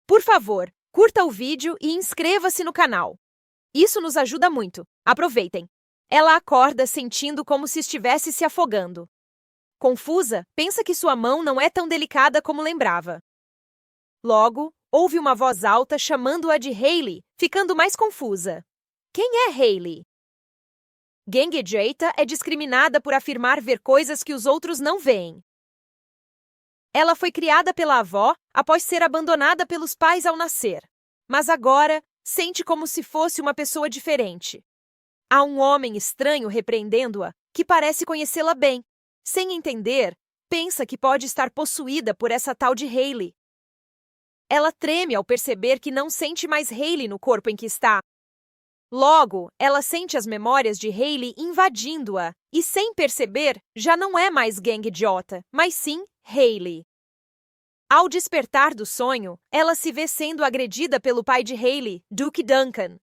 Por favor, curta o vídeo e inscreva-se no canal. Isso nos ajuda muito. Aproveitem. Ela acorda sentindo como se estivesse se afogando. Confusa, pensa que sua mão não é tão delicada como lembrava. Logo, ouve uma voz alta chamando-a de Hayley, ficando mais confusa. Quem é Hayley? Genghis é discriminada por afirmar ver coisas que os outros não veem. Ela foi criada pela avó após ser abandonada pelos pais ao nascer. Mas agora, sente como se fosse uma pessoa diferente. Há um homem estranho repreendendo-a, que parece conhecê-la bem. Sem entender, pensa que pode estar possuída por essa tal de Hayley. Ela treme ao perceber que não sente mais Hayley no corpo em que está. Logo, ela sente as memórias de Hayley invadindo-a, e sem perceber, já não é mais Genghis, mas sim Hayley. Ao despertar do sonho, ela se vê sendo agredida pelo pai de Hayley, Duke Duncan.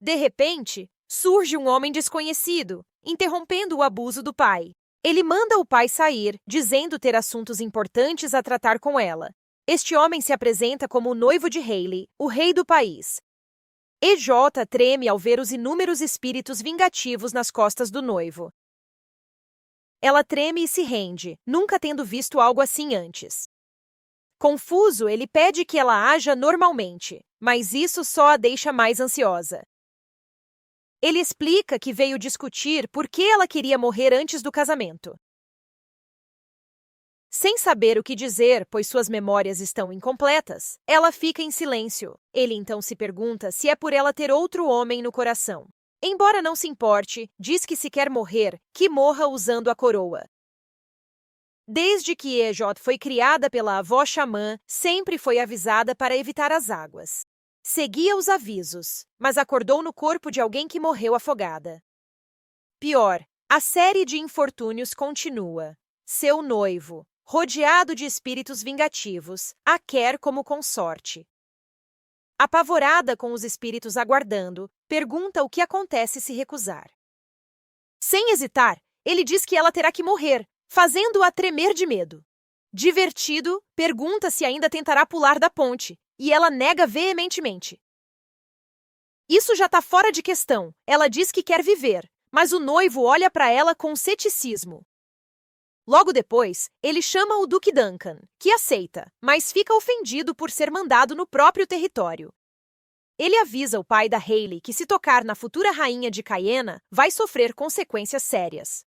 De repente, surge um homem desconhecido, interrompendo o abuso do pai. Ele manda o pai sair, dizendo ter assuntos importantes a tratar com ela. Este homem se apresenta como o noivo de Hayley, o rei do país. EJ treme ao ver os inúmeros espíritos vingativos nas costas do noivo. Ela treme e se rende, nunca tendo visto algo assim antes. Confuso, ele pede que ela haja normalmente, mas isso só a deixa mais ansiosa. Ele explica que veio discutir por que ela queria morrer antes do casamento. Sem saber o que dizer, pois suas memórias estão incompletas, ela fica em silêncio. Ele então se pergunta se é por ela ter outro homem no coração. Embora não se importe, diz que se quer morrer, que morra usando a coroa. Desde que EJ foi criada pela avó xamã, sempre foi avisada para evitar as águas. Seguia os avisos, mas acordou no corpo de alguém que morreu afogada. Pior, a série de infortúnios continua. Seu noivo, rodeado de espíritos vingativos, a quer como consorte. Apavorada com os espíritos aguardando, pergunta o que acontece se recusar. Sem hesitar, ele diz que ela terá que morrer, fazendo-a tremer de medo. Divertido, pergunta se ainda tentará pular da ponte, e ela nega veementemente. Isso já está fora de questão. Ela diz que quer viver, mas o noivo olha para ela com ceticismo. Logo depois, ele chama o Duque Duncan, que aceita, mas fica ofendido por ser mandado no próprio território. Ele avisa o pai da Hayley que se tocar na futura rainha de Cayena, vai sofrer consequências sérias.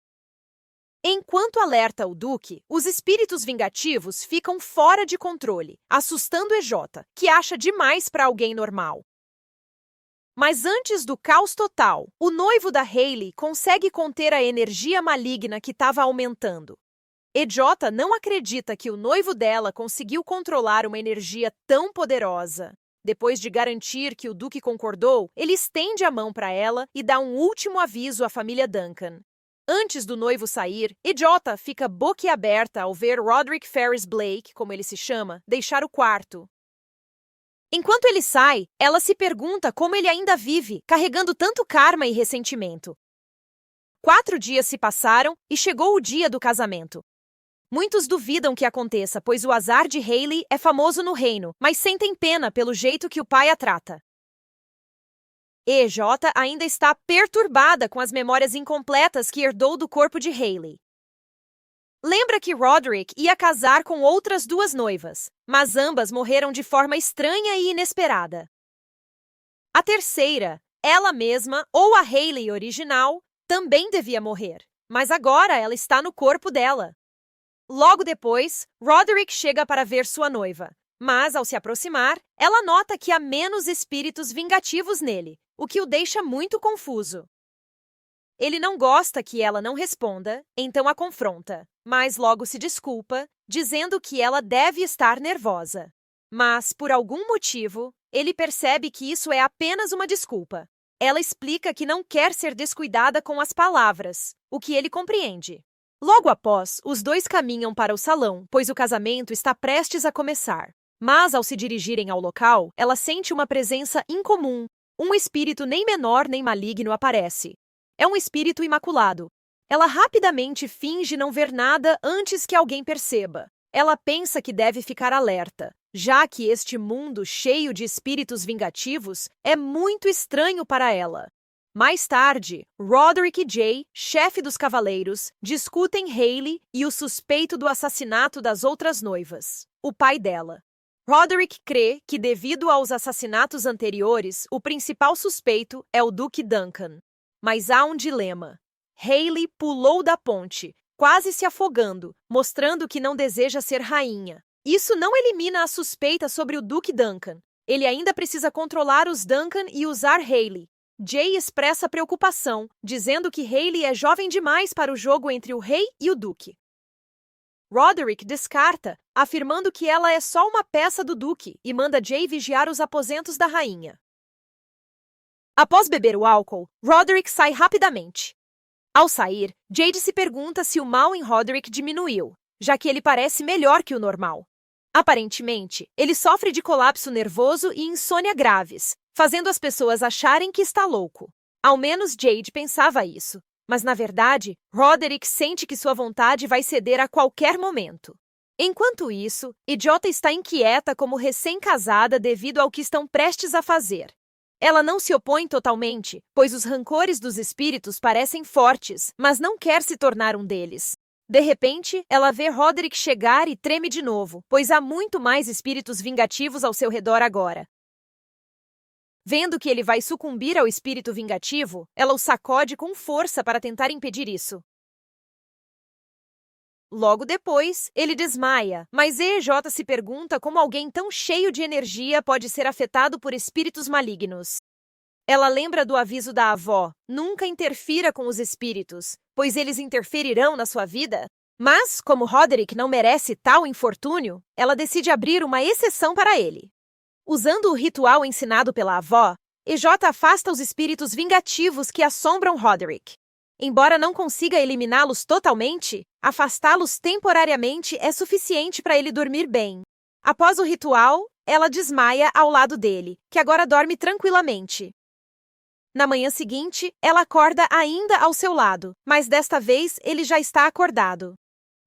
Enquanto alerta o Duque, os espíritos vingativos ficam fora de controle, assustando EJ, que acha demais para alguém normal. Mas antes do caos total, o noivo da Hayley consegue conter a energia maligna que estava aumentando. EJ não acredita que o noivo dela conseguiu controlar uma energia tão poderosa. Depois de garantir que o Duque concordou, ele estende a mão para ela e dá um último aviso à família Duncan. Antes do noivo sair, EJ fica boquiaberta ao ver Roderick Ferris Blake, como ele se chama, deixar o quarto. Enquanto ele sai, ela se pergunta como ele ainda vive, carregando tanto karma e ressentimento. 4 dias se passaram e chegou o dia do casamento. Muitos duvidam que aconteça, pois o azar de Hayley é famoso no reino, mas sentem pena pelo jeito que o pai a trata. EJ ainda está perturbada com as memórias incompletas que herdou do corpo de Hayley. Lembra que Roderick ia casar com outras 2 noivas, mas ambas morreram de forma estranha e inesperada. A terceira, ela mesma, ou a Hayley original, também devia morrer, mas agora ela está no corpo dela. Logo depois, Roderick chega para ver sua noiva, mas ao se aproximar, ela nota que há menos espíritos vingativos nele, o que o deixa muito confuso. Ele não gosta que ela não responda, então a confronta, mas logo se desculpa, dizendo que ela deve estar nervosa. Mas, por algum motivo, ele percebe que isso é apenas uma desculpa. Ela explica que não quer ser descuidada com as palavras, o que ele compreende. Logo após, os 2 caminham para o salão, pois o casamento está prestes a começar. Mas, ao se dirigirem ao local, ela sente uma presença incomum. Um espírito nem menor nem maligno aparece. É um espírito imaculado. Ela rapidamente finge não ver nada antes que alguém perceba. Ela pensa que deve ficar alerta, já que este mundo cheio de espíritos vingativos é muito estranho para ela. Mais tarde, Roderick e Jay, chefe dos cavaleiros, discutem Hayley e o suspeito do assassinato das outras noivas, o pai dela. Roderick crê que, devido aos assassinatos anteriores, o principal suspeito é o Duque Duncan. Mas há um dilema. Hayley pulou da ponte, quase se afogando, mostrando que não deseja ser rainha. Isso não elimina a suspeita sobre o Duque Duncan. Ele ainda precisa controlar os Duncan e usar Hayley. Jay expressa preocupação, dizendo que Hayley é jovem demais para o jogo entre o rei e o duque. Roderick descarta, afirmando que ela é só uma peça do duque e manda Jay vigiar os aposentos da rainha. Após beber o álcool, Roderick sai rapidamente. Ao sair, Jade se pergunta se o mal em Roderick diminuiu, já que ele parece melhor que o normal. Aparentemente, ele sofre de colapso nervoso e insônia graves, fazendo as pessoas acharem que está louco. Ao menos Jade pensava isso, mas na verdade, Roderick sente que sua vontade vai ceder a qualquer momento. Enquanto isso, Idiota está inquieta como recém-casada devido ao que estão prestes a fazer. Ela não se opõe totalmente, pois os rancores dos espíritos parecem fortes, mas não quer se tornar um deles. De repente, ela vê Roderick chegar e treme de novo, pois há muito mais espíritos vingativos ao seu redor agora. Vendo que ele vai sucumbir ao espírito vingativo, ela o sacode com força para tentar impedir isso. Logo depois, ele desmaia, mas EJ se pergunta como alguém tão cheio de energia pode ser afetado por espíritos malignos. Ela lembra do aviso da avó: nunca interfira com os espíritos, pois eles interferirão na sua vida. Mas, como Roderick não merece tal infortúnio, ela decide abrir uma exceção para ele. Usando o ritual ensinado pela avó, EJ afasta os espíritos vingativos que assombram Roderick. Embora não consiga eliminá-los totalmente, afastá-los temporariamente é suficiente para ele dormir bem. Após o ritual, ela desmaia ao lado dele, que agora dorme tranquilamente. Na manhã seguinte, ela acorda ainda ao seu lado, mas desta vez ele já está acordado.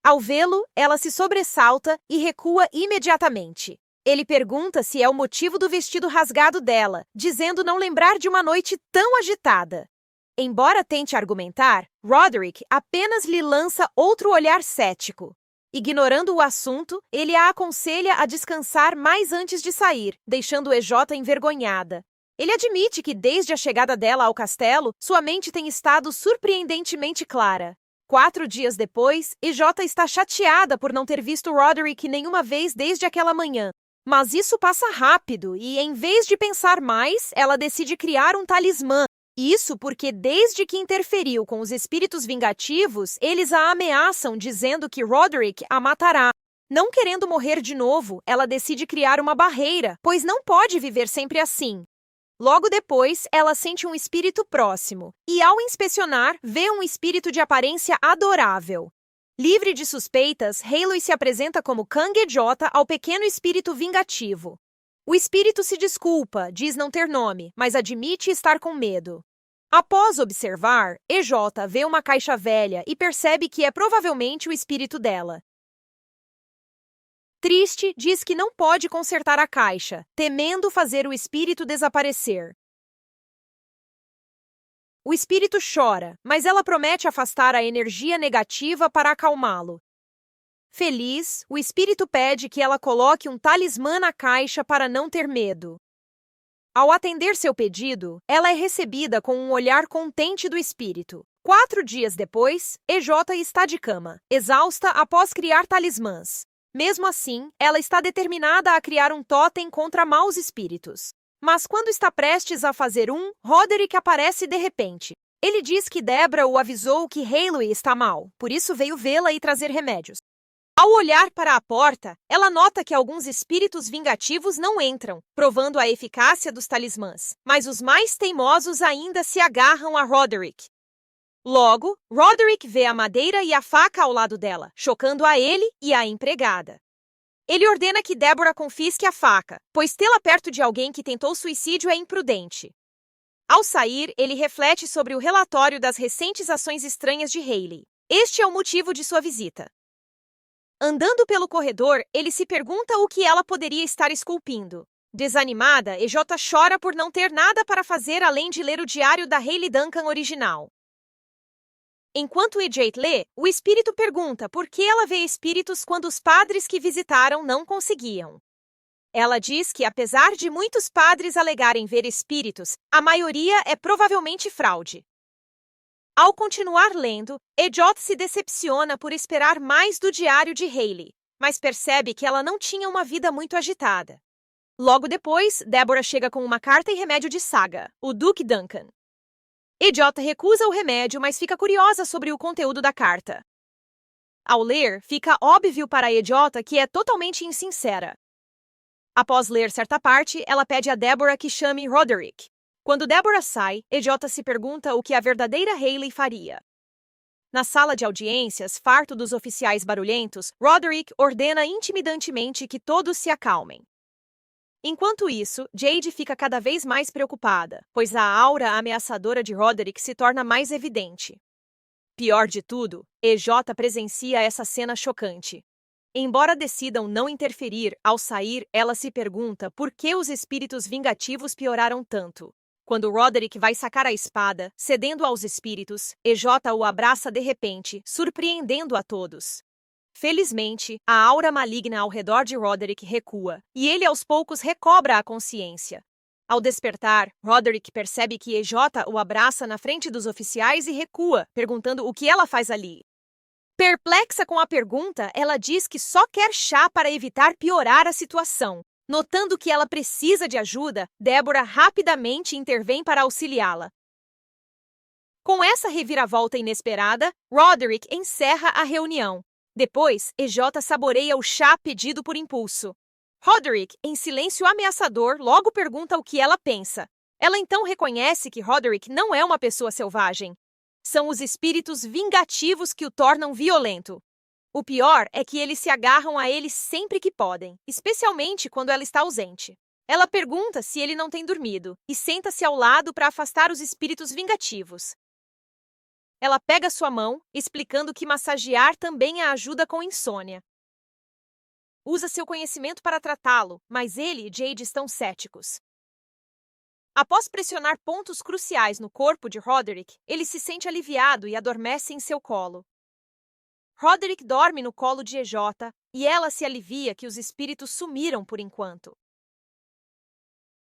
Ao vê-lo, ela se sobressalta e recua imediatamente. Ele pergunta se é o motivo do vestido rasgado dela, dizendo não lembrar de uma noite tão agitada. Embora tente argumentar, Roderick apenas lhe lança outro olhar cético. Ignorando o assunto, ele a aconselha a descansar mais antes de sair, deixando EJ envergonhada. Ele admite que desde a chegada dela ao castelo, sua mente tem estado surpreendentemente clara. 4 dias depois, EJ está chateada por não ter visto Roderick nenhuma vez desde aquela manhã. Mas isso passa rápido e, em vez de pensar mais, ela decide criar um talismã. Isso porque, desde que interferiu com os espíritos vingativos, eles a ameaçam dizendo que Roderick a matará. Não querendo morrer de novo, ela decide criar uma barreira, pois não pode viver sempre assim. Logo depois, ela sente um espírito próximo e, ao inspecionar, vê um espírito de aparência adorável. Livre de suspeitas, Hayley se apresenta como Kang EJ ao pequeno espírito vingativo. O espírito se desculpa, diz não ter nome, mas admite estar com medo. Após observar, EJ vê uma caixa velha e percebe que é provavelmente o espírito dela. Triste, diz que não pode consertar a caixa, temendo fazer o espírito desaparecer. O espírito chora, mas ela promete afastar a energia negativa para acalmá-lo. Feliz, o espírito pede que ela coloque um talismã na caixa para não ter medo. Ao atender seu pedido, ela é recebida com um olhar contente do espírito. 4 dias depois, EJ está de cama, exausta após criar talismãs. Mesmo assim, ela está determinada a criar um totem contra maus espíritos. Mas quando está prestes a fazer Roderick aparece de repente. Ele diz que Debra o avisou que Hayley está mal, por isso veio vê-la e trazer remédios. Ao olhar para a porta, ela nota que alguns espíritos vingativos não entram, provando a eficácia dos talismãs. Mas os mais teimosos ainda se agarram a Roderick. Logo, Roderick vê a madeira e a faca ao lado dela, chocando a ele e a empregada. Ele ordena que Deborah confisque a faca, pois tê-la perto de alguém que tentou suicídio é imprudente. Ao sair, ele reflete sobre o relatório das recentes ações estranhas de Hayley. Este é o motivo de sua visita. Andando pelo corredor, ele se pergunta o que ela poderia estar esculpindo. Desanimada, EJ chora por não ter nada para fazer além de ler o diário da Hailey Duncan original. Enquanto EJ lê, o espírito pergunta por que ela vê espíritos quando os padres que visitaram não conseguiam. Ela diz que, apesar de muitos padres alegarem ver espíritos, a maioria é provavelmente fraude. Ao continuar lendo, EJ se decepciona por esperar mais do diário de Hailey, mas percebe que ela não tinha uma vida muito agitada. Logo depois, Deborah chega com uma carta e remédio de Saga, o Duque Duncan. EJ recusa o remédio, mas fica curiosa sobre o conteúdo da carta. Ao ler, fica óbvio para EJ que é totalmente insincera. Após ler certa parte, ela pede a Deborah que chame Roderick. Quando Deborah sai, EJ se pergunta o que a verdadeira Hailey faria. Na sala de audiências, farto dos oficiais barulhentos, Roderick ordena intimidantemente que todos se acalmem. Enquanto isso, Jade fica cada vez mais preocupada, pois a aura ameaçadora de Roderick se torna mais evidente. Pior de tudo, EJ presencia essa cena chocante. Embora decidam não interferir, ao sair, ela se pergunta por que os espíritos vingativos pioraram tanto. Quando Roderick vai sacar a espada, cedendo aos espíritos, EJ o abraça de repente, surpreendendo a todos. Felizmente, a aura maligna ao redor de Roderick recua, e ele aos poucos recobra a consciência. Ao despertar, Roderick percebe que EJ o abraça na frente dos oficiais e recua, perguntando o que ela faz ali. Perplexa com a pergunta, ela diz que só quer chá para evitar piorar a situação. Notando que ela precisa de ajuda, Deborah rapidamente intervém para auxiliá-la. Com essa reviravolta inesperada, Roderick encerra a reunião. Depois, EJ saboreia o chá pedido por impulso. Roderick, em silêncio ameaçador, logo pergunta o que ela pensa. Ela então reconhece que Roderick não é uma pessoa selvagem. São os espíritos vingativos que o tornam violento. O pior é que eles se agarram a ele sempre que podem, especialmente quando ela está ausente. Ela pergunta se ele não tem dormido e senta-se ao lado para afastar os espíritos vingativos. Ela pega sua mão, explicando que massagear também a ajuda com insônia. Usa seu conhecimento para tratá-lo, mas ele e Jade estão céticos. Após pressionar pontos cruciais no corpo de Roderick, ele se sente aliviado e adormece em seu colo. Roderick dorme no colo de EJ e ela se alivia que os espíritos sumiram por enquanto.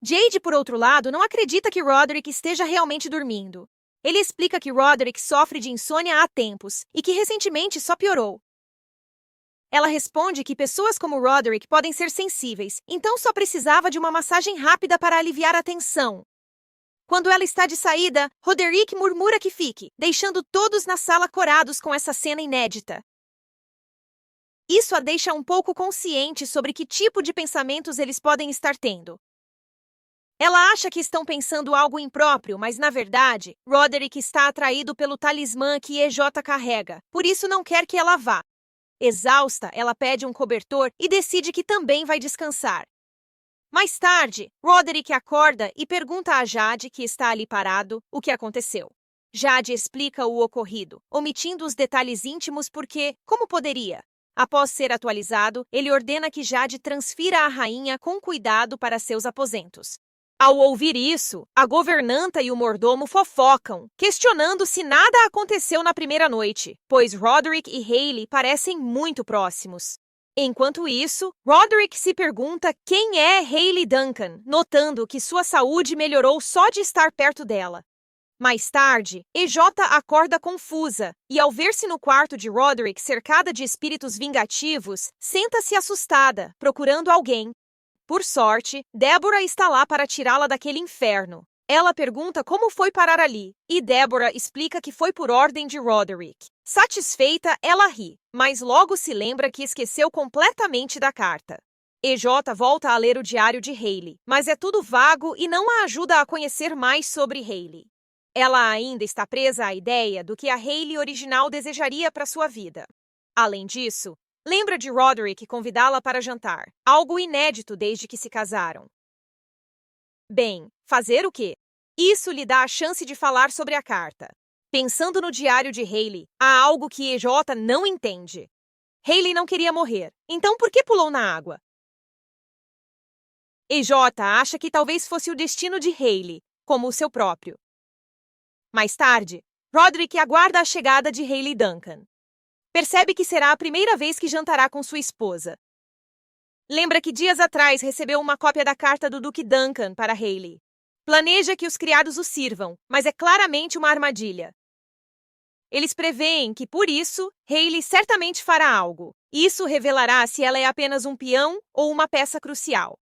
Jade, por outro lado, não acredita que Roderick esteja realmente dormindo. Ele explica que Roderick sofre de insônia há tempos e que recentemente só piorou. Ela responde que pessoas como Roderick podem ser sensíveis, então só precisava de uma massagem rápida para aliviar a tensão. Quando ela está de saída, Roderick murmura que fique, deixando todos na sala corados com essa cena inédita. Isso a deixa um pouco consciente sobre que tipo de pensamentos eles podem estar tendo. Ela acha que estão pensando algo impróprio, mas na verdade, Roderick está atraído pelo talismã que EJ carrega, por isso não quer que ela vá. Exausta, ela pede um cobertor e decide que também vai descansar. Mais tarde, Roderick acorda e pergunta a Jade, que está ali parado, o que aconteceu. Jade explica o ocorrido, omitindo os detalhes íntimos porque, como poderia? Após ser atualizado, ele ordena que Jade transfira a rainha com cuidado para seus aposentos. Ao ouvir isso, a governanta e o mordomo fofocam, questionando se nada aconteceu na primeira noite, pois Roderick e Hailey parecem muito próximos. Enquanto isso, Roderick se pergunta quem é Hailey Duncan, notando que sua saúde melhorou só de estar perto dela. Mais tarde, EJ acorda confusa e, ao ver-se no quarto de Roderick cercada de espíritos vingativos, senta-se assustada, procurando alguém. Por sorte, Deborah está lá para tirá-la daquele inferno. Ela pergunta como foi parar ali, e Deborah explica que foi por ordem de Roderick. Satisfeita, ela ri, mas logo se lembra que esqueceu completamente da carta. EJ volta a ler o diário de Hailey, mas é tudo vago e não a ajuda a conhecer mais sobre Hailey. Ela ainda está presa à ideia do que a Hailey original desejaria para sua vida. Além disso, lembra de Roderick convidá-la para jantar, algo inédito desde que se casaram. Bem, fazer o quê? Isso lhe dá a chance de falar sobre a carta. Pensando no diário de Hailey, há algo que EJ não entende. Hayley não queria morrer. Então por que pulou na água? EJ acha que talvez fosse o destino de Hayley, como o seu próprio. Mais tarde, Roderick aguarda a chegada de Hayley Duncan. Percebe que será a primeira vez que jantará com sua esposa. Lembra que dias atrás recebeu uma cópia da carta do Duque Duncan para Hayley. Planeja que os criados o sirvam, mas é claramente uma armadilha. Eles preveem que, por isso, Hayley certamente fará algo. Isso revelará se ela é apenas um peão ou uma peça crucial.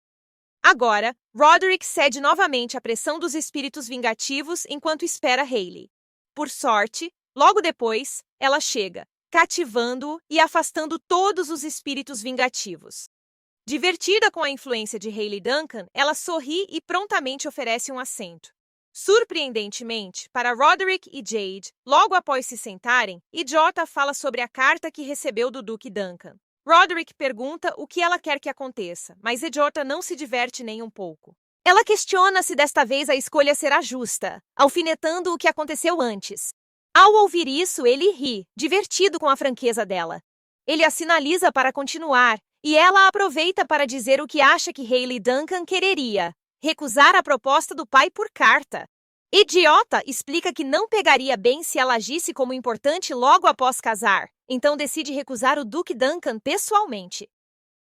Agora, Roderick cede novamente à pressão dos espíritos vingativos enquanto espera Hayley. Por sorte, logo depois, ela chega, cativando-o e afastando todos os espíritos vingativos. Divertida com a influência de Hayley Duncan, ela sorri e prontamente oferece um assento. Surpreendentemente, para Roderick e Jade, logo após se sentarem, EJ fala sobre a carta que recebeu do Duque Duncan. Roderick pergunta o que ela quer que aconteça, mas EJ não se diverte nem um pouco. Ela questiona se desta vez a escolha será justa, alfinetando o que aconteceu antes. Ao ouvir isso, ele ri, divertido com a franqueza dela. Ele a sinaliza para continuar, e ela aproveita para dizer o que acha que Hayley Duncan quereria: recusar a proposta do pai por carta. Idiota explica que não pegaria bem se ela agisse como importante logo após casar, então decide recusar o Duque Duncan pessoalmente.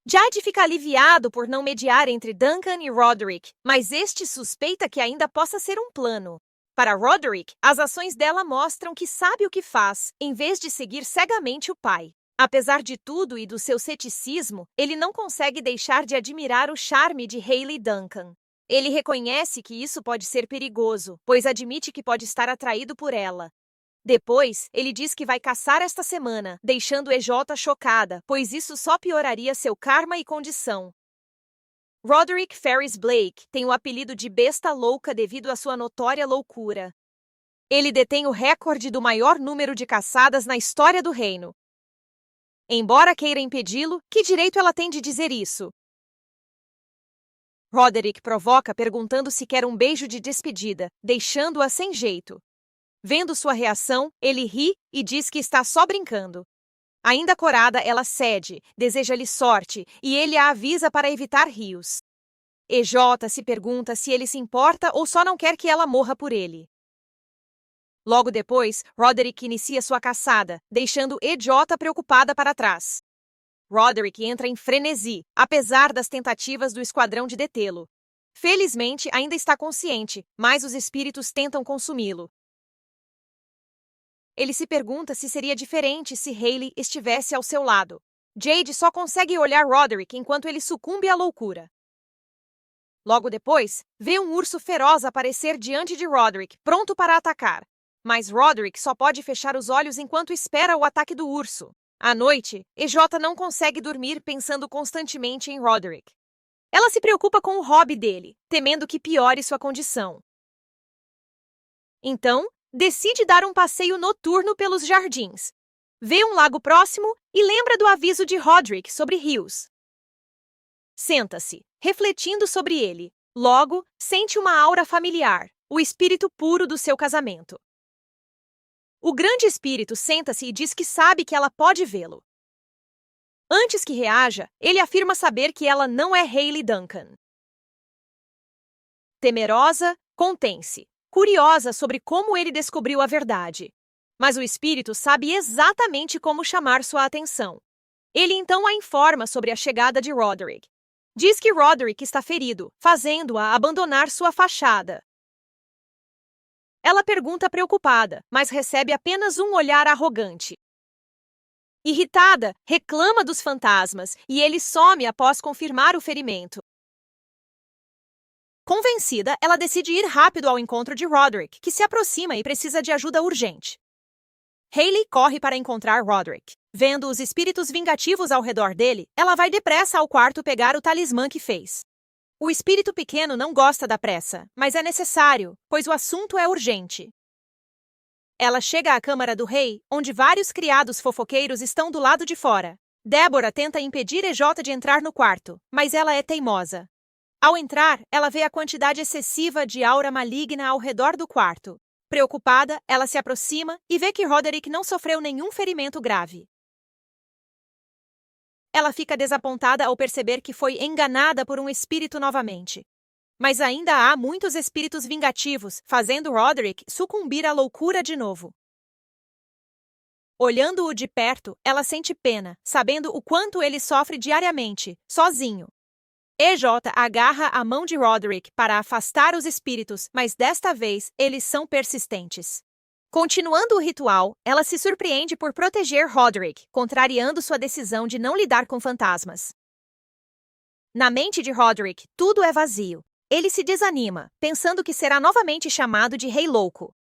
Jade fica aliviado por não mediar entre Duncan e Roderick, mas este suspeita que ainda possa ser um plano. Para Roderick, as ações dela mostram que sabe o que faz, em vez de seguir cegamente o pai. Apesar de tudo e do seu ceticismo, ele não consegue deixar de admirar o charme de Hayley Duncan. Ele reconhece que isso pode ser perigoso, pois admite que pode estar atraído por ela. Depois, ele diz que vai caçar esta semana, deixando EJ chocada, pois isso só pioraria seu karma e condição. Roderick Ferris Blake tem o apelido de Besta Louca devido à sua notória loucura. Ele detém o recorde do maior número de caçadas na história do reino. Embora queira impedi-lo, que direito ela tem de dizer isso? Roderick provoca perguntando se quer um beijo de despedida, deixando-a sem jeito. Vendo sua reação, ele ri e diz que está só brincando. Ainda corada, ela cede, deseja-lhe sorte, e ele a avisa para evitar rios. EJ se pergunta se ele se importa ou só não quer que ela morra por ele. Logo depois, Roderick inicia sua caçada, deixando EJ preocupada para trás. Roderick entra em frenesi, apesar das tentativas do esquadrão de detê-lo. Felizmente, ainda está consciente, mas os espíritos tentam consumi-lo. Ele se pergunta se seria diferente se Hayley estivesse ao seu lado. Jade só consegue olhar Roderick enquanto ele sucumbe à loucura. Logo depois, vê um urso feroz aparecer diante de Roderick, pronto para atacar. Mas Roderick só pode fechar os olhos enquanto espera o ataque do urso. À noite, EJ não consegue dormir pensando constantemente em Roderick. Ela se preocupa com o hobby dele, temendo que piore sua condição. Então, decide dar um passeio noturno pelos jardins. Vê um lago próximo e lembra do aviso de Roderick sobre rios. Senta-se, refletindo sobre ele. Logo, sente uma aura familiar, o espírito puro do seu casamento. O grande espírito senta-se e diz que sabe que ela pode vê-lo. Antes que reaja, ele afirma saber que ela não é Hayley Duncan. Temerosa, contém-se, curiosa sobre como ele descobriu a verdade. Mas o espírito sabe exatamente como chamar sua atenção. Ele então a informa sobre a chegada de Roderick. Diz que Roderick está ferido, fazendo-a abandonar sua fachada. Ela pergunta preocupada, mas recebe apenas um olhar arrogante. Irritada, reclama dos fantasmas e ele some após confirmar o ferimento. Convencida, ela decide ir rápido ao encontro de Roderick, que se aproxima e precisa de ajuda urgente. Hayley corre para encontrar Roderick. Vendo os espíritos vingativos ao redor dele, ela vai depressa ao quarto pegar o talismã que fez. O espírito pequeno não gosta da pressa, mas é necessário, pois o assunto é urgente. Ela chega à câmara do rei, onde vários criados fofoqueiros estão do lado de fora. Deborah tenta impedir EJ de entrar no quarto, mas ela é teimosa. Ao entrar, ela vê a quantidade excessiva de aura maligna ao redor do quarto. Preocupada, ela se aproxima e vê que Roderick não sofreu nenhum ferimento grave. Ela fica desapontada ao perceber que foi enganada por um espírito novamente. Mas ainda há muitos espíritos vingativos, fazendo Roderick sucumbir à loucura de novo. Olhando-o de perto, ela sente pena, sabendo o quanto ele sofre diariamente, sozinho. EJ agarra a mão de Roderick para afastar os espíritos, mas desta vez eles são persistentes. Continuando o ritual, ela se surpreende por proteger Roderick, contrariando sua decisão de não lidar com fantasmas. Na mente de Roderick, tudo é vazio. Ele se desanima, pensando que será novamente chamado de Rei Louco.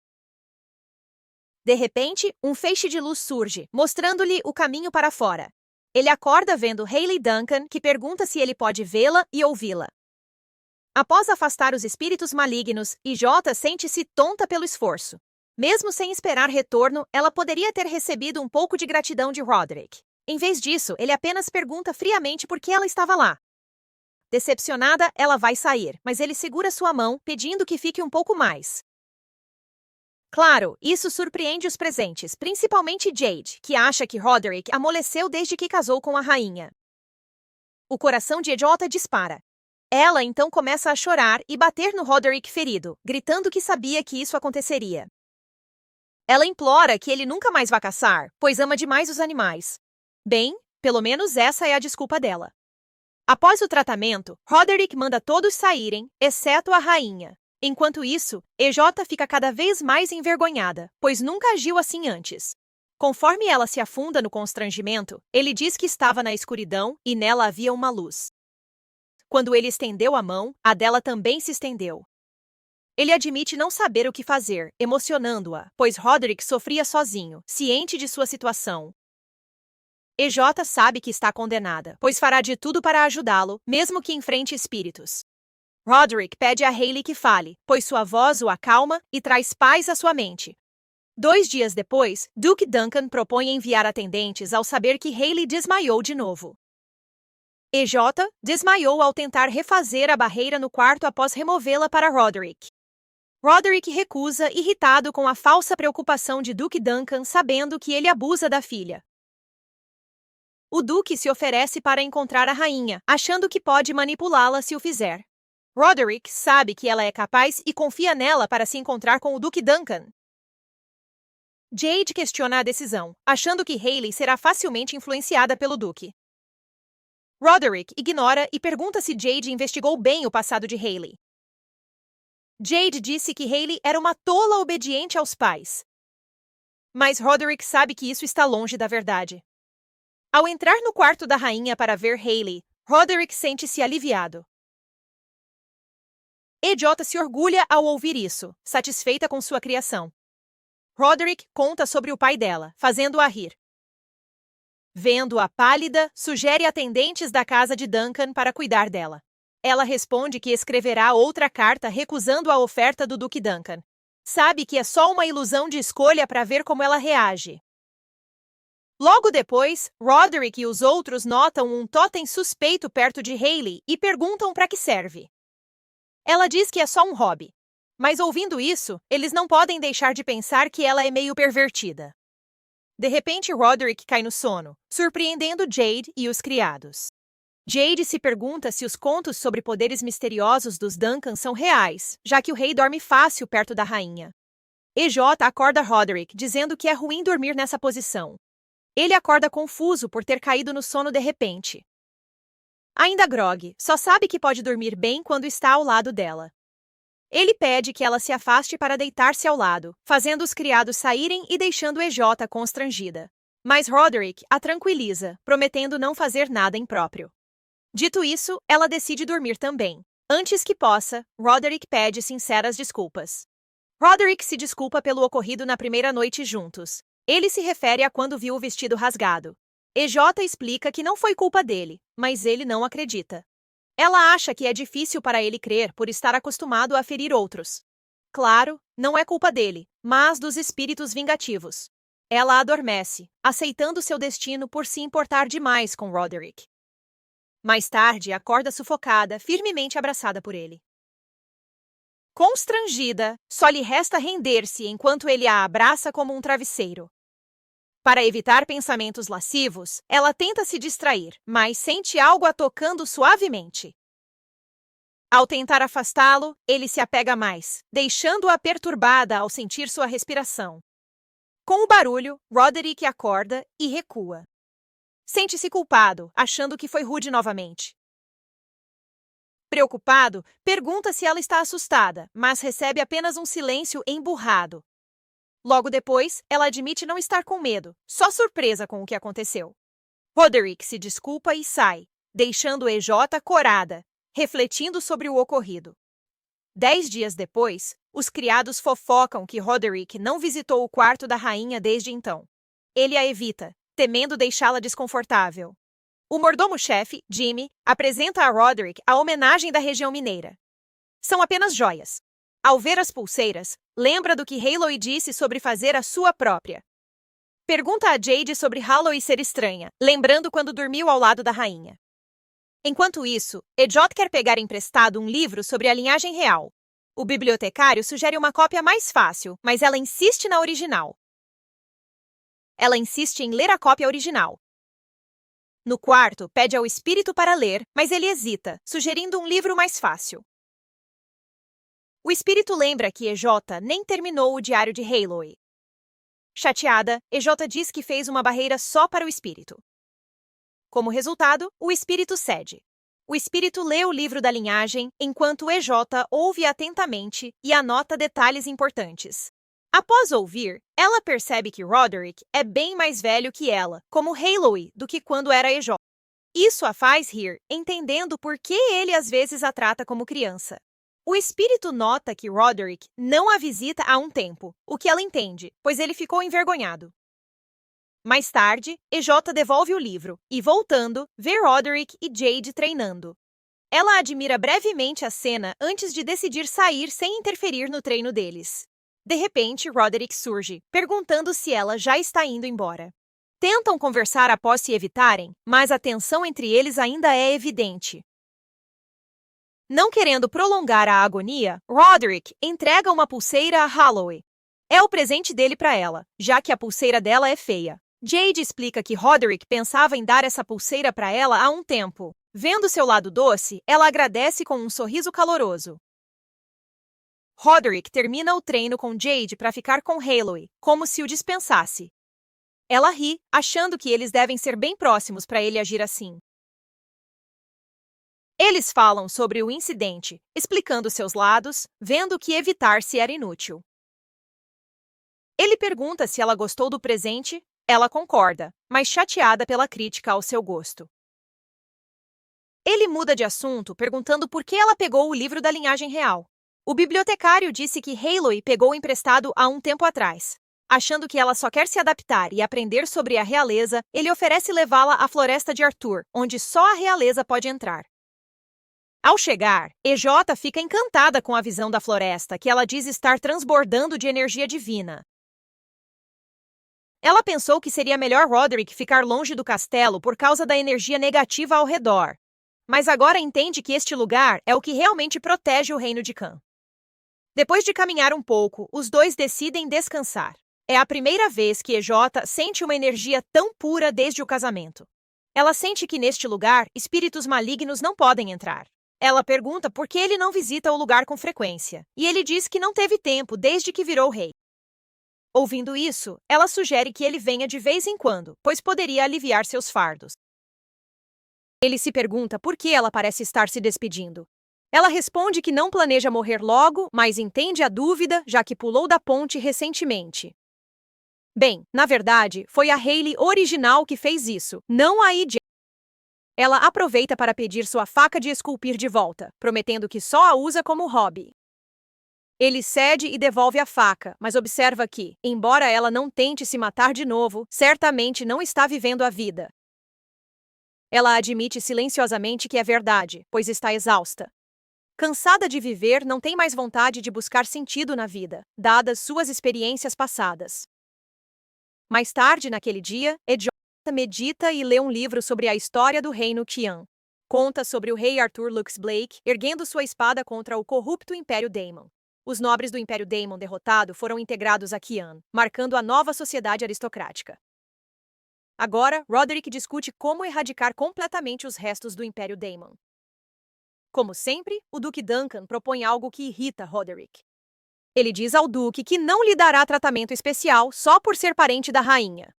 De repente, um feixe de luz surge, mostrando-lhe o caminho para fora. Ele acorda vendo Hayley Duncan, que pergunta se ele pode vê-la e ouvi-la. Após afastar os espíritos malignos, IJ sente-se tonta pelo esforço. Mesmo sem esperar retorno, ela poderia ter recebido um pouco de gratidão de Roderick. Em vez disso, ele apenas pergunta friamente por que ela estava lá. Decepcionada, ela vai sair, mas ele segura sua mão, pedindo que fique um pouco mais. Claro, isso surpreende os presentes, principalmente Jade, que acha que Roderick amoleceu desde que casou com a rainha. O coração de EJ dispara. Ela então começa a chorar e bater no Roderick ferido, gritando que sabia que isso aconteceria. Ela implora que ele nunca mais vá caçar, pois ama demais os animais. Bem, pelo menos essa é a desculpa dela. Após o tratamento, Roderick manda todos saírem, exceto a rainha. Enquanto isso, EJ fica cada vez mais envergonhada, pois nunca agiu assim antes. Conforme ela se afunda no constrangimento, ele diz que estava na escuridão e nela havia uma luz. Quando ele estendeu a mão, a dela também se estendeu. Ele admite não saber o que fazer, emocionando-a, pois Roderick sofria sozinho, ciente de sua situação. EJ sabe que está condenada, pois fará de tudo para ajudá-lo, mesmo que enfrente espíritos. Roderick pede a Hayley que fale, pois sua voz o acalma e traz paz à sua mente. 2 dias depois, Duke Duncan propõe enviar atendentes ao saber que Hayley desmaiou de novo. EJ desmaiou ao tentar refazer a barreira no quarto após removê-la para Roderick. Roderick recusa, irritado com a falsa preocupação de Duke Duncan, sabendo que ele abusa da filha. O Duque se oferece para encontrar a rainha, achando que pode manipulá-la se o fizer. Roderick sabe que ela é capaz e confia nela para se encontrar com o Duque Duncan. Jade questiona a decisão, achando que Hayley será facilmente influenciada pelo Duque. Roderick ignora e pergunta se Jade investigou bem o passado de Hayley. Jade disse que Hayley era uma tola obediente aos pais. Mas Roderick sabe que isso está longe da verdade. Ao entrar no quarto da rainha para ver Hayley, Roderick sente-se aliviado. EJ se orgulha ao ouvir isso, satisfeita com sua criação. Roderick conta sobre o pai dela, fazendo-a rir. Vendo-a pálida, sugere atendentes da casa de Duncan para cuidar dela. Ela responde que escreverá outra carta recusando a oferta do Duque Duncan. Sabe que é só uma ilusão de escolha para ver como ela reage. Logo depois, Roderick e os outros notam um totem suspeito perto de Hayley e perguntam para que serve. Ela diz que é só um hobby. Mas ouvindo isso, eles não podem deixar de pensar que ela é meio pervertida. De repente, Roderick cai no sono, surpreendendo Jade e os criados. Jade se pergunta se os contos sobre poderes misteriosos dos Duncan são reais, já que o rei dorme fácil perto da rainha. EJ acorda Roderick, dizendo que é ruim dormir nessa posição. Ele acorda confuso por ter caído no sono de repente. Ainda grogue, só sabe que pode dormir bem quando está ao lado dela. Ele pede que ela se afaste para deitar-se ao lado, fazendo os criados saírem e deixando EJ constrangida. Mas Roderick a tranquiliza, prometendo não fazer nada impróprio. Dito isso, ela decide dormir também. Antes que possa, Roderick pede sinceras desculpas. Roderick se desculpa pelo ocorrido na primeira noite juntos. Ele se refere a quando viu o vestido rasgado. EJ explica que não foi culpa dele, mas ele não acredita. Ela acha que é difícil para ele crer por estar acostumado a ferir outros. Claro, não é culpa dele, mas dos espíritos vingativos. Ela adormece, aceitando seu destino por se importar demais com Roderick. Mais tarde, acorda sufocada, firmemente abraçada por ele. Constrangida, só lhe resta render-se enquanto ele a abraça como um travesseiro. Para evitar pensamentos lascivos, ela tenta se distrair, mas sente algo a tocando suavemente. Ao tentar afastá-lo, ele se apega mais, deixando-a perturbada ao sentir sua respiração. Com o barulho, Roderick acorda e recua. Sente-se culpado, achando que foi rude novamente. Preocupado, pergunta se ela está assustada, mas recebe apenas um silêncio emburrado. Logo depois, ela admite não estar com medo, só surpresa com o que aconteceu. Roderick se desculpa e sai, deixando EJ corada, refletindo sobre o ocorrido. 10 dias depois, os criados fofocam que Roderick não visitou o quarto da rainha desde então. Ele a evita, temendo deixá-la desconfortável. O mordomo-chefe, Jimmy, apresenta a Roderick a homenagem da região mineira. São apenas joias. Ao ver as pulseiras, lembra do que Haloy disse sobre fazer a sua própria. Pergunta a Jade sobre Haloy ser estranha, lembrando quando dormiu ao lado da rainha. Enquanto isso, EJ quer pegar emprestado um livro sobre a linhagem real. O bibliotecário sugere uma cópia mais fácil, mas ela insiste na original. Ela insiste em ler a cópia original. No quarto, pede ao espírito para ler, mas ele hesita, sugerindo um livro mais fácil. O espírito lembra que EJ nem terminou o diário de Haloy. Chateada, EJ diz que fez uma barreira só para o espírito. Como resultado, o espírito cede. O espírito lê o livro da linhagem, enquanto EJ ouve atentamente e anota detalhes importantes. Após ouvir, ela percebe que Roderick é bem mais velho que ela, como Haloy, do que quando era EJ. Isso a faz rir, entendendo por que ele às vezes a trata como criança. O espírito nota que Roderick não a visita há um tempo, o que ela entende, pois ele ficou envergonhado. Mais tarde, EJ devolve o livro e, voltando, vê Roderick e Jade treinando. Ela admira brevemente a cena antes de decidir sair sem interferir no treino deles. De repente, Roderick surge, perguntando se ela já está indo embora. Tentam conversar após se evitarem, mas a tensão entre eles ainda é evidente. Não querendo prolongar a agonia, Roderick entrega uma pulseira a Haloy. É o presente dele para ela, já que a pulseira dela é feia. Jade explica que Roderick pensava em dar essa pulseira para ela há um tempo. Vendo seu lado doce, ela agradece com um sorriso caloroso. Roderick termina o treino com Jade para ficar com Haloy, como se o dispensasse. Ela ri, achando que eles devem ser bem próximos para ele agir assim. Eles falam sobre o incidente, explicando seus lados, vendo que evitar-se era inútil. Ele pergunta se ela gostou do presente, ela concorda, mas chateada pela crítica ao seu gosto. Ele muda de assunto, perguntando por que ela pegou o livro da linhagem real. O bibliotecário disse que Haloy pegou emprestado há um tempo atrás. Achando que ela só quer se adaptar e aprender sobre a realeza, ele oferece levá-la à floresta de Arthur, onde só a realeza pode entrar. Ao chegar, EJ fica encantada com a visão da floresta, que ela diz estar transbordando de energia divina. Ela pensou que seria melhor Roderick ficar longe do castelo por causa da energia negativa ao redor. Mas agora entende que este lugar é o que realmente protege o reino de Khan. Depois de caminhar um pouco, os dois decidem descansar. É a primeira vez que EJ sente uma energia tão pura desde o casamento. Ela sente que neste lugar, espíritos malignos não podem entrar. Ela pergunta por que ele não visita o lugar com frequência, e ele diz que não teve tempo desde que virou rei. Ouvindo isso, ela sugere que ele venha de vez em quando, pois poderia aliviar seus fardos. Ele se pergunta por que ela parece estar se despedindo. Ela responde que não planeja morrer logo, mas entende a dúvida, já que pulou da ponte recentemente. Bem, na verdade, foi a Hayley original que fez isso, não a EJ. Ela aproveita para pedir sua faca de esculpir de volta, prometendo que só a usa como hobby. Ele cede e devolve a faca, mas observa que, embora ela não tente se matar de novo, certamente não está vivendo a vida. Ela admite silenciosamente que é verdade, pois está exausta. Cansada de viver, não tem mais vontade de buscar sentido na vida, dadas suas experiências passadas. Mais tarde, naquele dia, EJ medita e lê um livro sobre a história do reino Qian. Conta sobre o rei Arthur Lux Blake erguendo sua espada contra o corrupto Império Daemon. Os nobres do Império Daemon derrotado foram integrados a Qian, marcando a nova sociedade aristocrática. Agora, Roderick discute como erradicar completamente os restos do Império Daemon. Como sempre, o Duque Duncan propõe algo que irrita Roderick. Ele diz ao Duque que não lhe dará tratamento especial só por ser parente da rainha.